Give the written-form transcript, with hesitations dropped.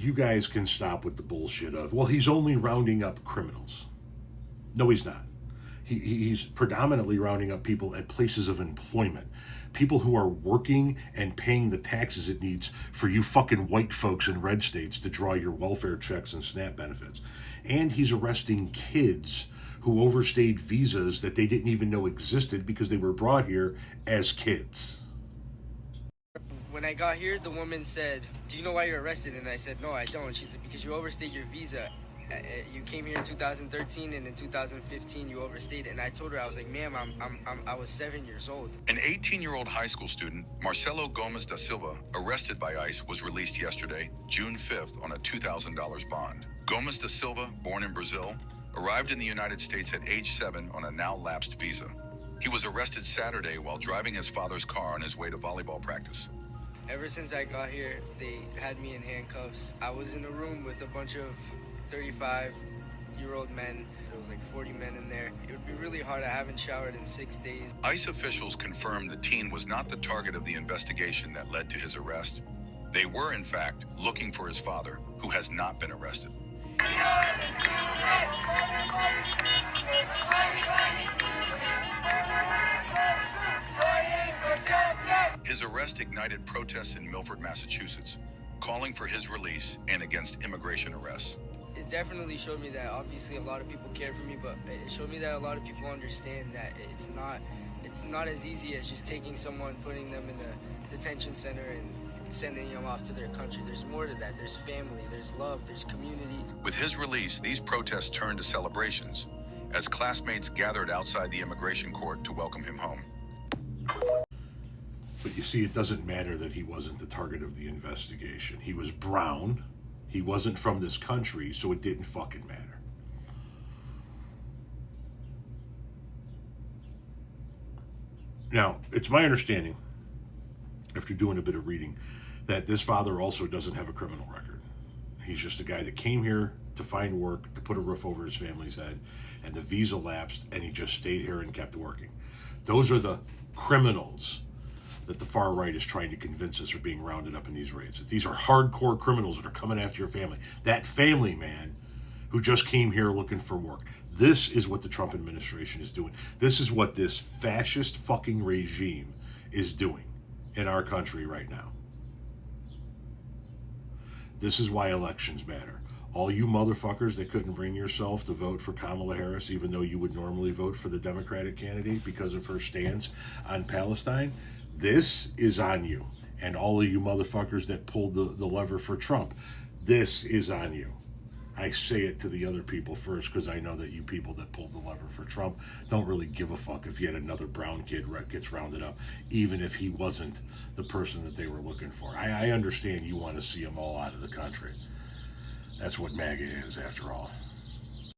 you guys can stop with the bullshit of, well, he's only rounding up criminals. No, he's not. He's predominantly rounding up people at places of employment. People who are working and paying the taxes it needs for you fucking white folks in red states to draw your welfare checks and SNAP benefits. And he's arresting kids who overstayed visas that they didn't even know existed because they were brought here as kids. When I got here, the woman said, "Do you know why you're arrested?" And I said, "No, I don't." She said, "Because you overstayed your visa. You came here in 2013, and in 2015 you overstayed." And I told her, I was like, "Ma'am, I was 7 years old." An 18-year-old high school student, Marcelo Gomes da Silva, arrested by ICE, was released yesterday, June 5th, on a $2,000 bond. Gomes da Silva, born in Brazil, arrived in the United States at age 7 on a now-lapsed visa. He was arrested Saturday while driving his father's car on his way to volleyball practice. Ever since I got here, they had me in handcuffs. I was in a room with a bunch of 35-year-old men. There was like 40 men in there. It would be really hard. I haven't showered in 6 days. ICE officials confirmed the teen was not the target of the investigation that led to his arrest. They were, in fact, looking for his father, who has not been arrested. His arrest ignited protests in Milford, Massachusetts, calling for his release and against immigration arrests. It definitely showed me that obviously a lot of people care for me, but it showed me that a lot of people understand that it's not as easy as just taking someone, putting them in a detention center and sending them off to their country. There's more to that. There's family, there's love, there's community. With his release, these protests turned to celebrations as classmates gathered outside the immigration court to welcome him home. But you see, it doesn't matter that he wasn't the target of the investigation. He was brown. He wasn't from this country, so it didn't fucking matter. Now, it's my understanding, after doing a bit of reading, that this father also doesn't have a criminal record. He's just a guy that came here to find work, to put a roof over his family's head, and the visa lapsed, and he just stayed here and kept working. Those are the criminals that the far right is trying to convince us are being rounded up in these raids. That these are hardcore criminals that are coming after your family. That family man who just came here looking for work. This is what the Trump administration is doing. This is what this fascist fucking regime is doing in our country right now. This is why elections matter. All you motherfuckers that couldn't bring yourself to vote for Kamala Harris, even though you would normally vote for the Democratic candidate because of her stance on Palestine, this is on you. And all of you motherfuckers that pulled the lever for Trump, this is on you. I say it to the other people first because I know that you people that pulled the lever for Trump don't really give a fuck if yet another brown kid gets rounded up, even if he wasn't the person that they were looking for. I understand you want to see them all out of the country. That's what MAGA is, after all.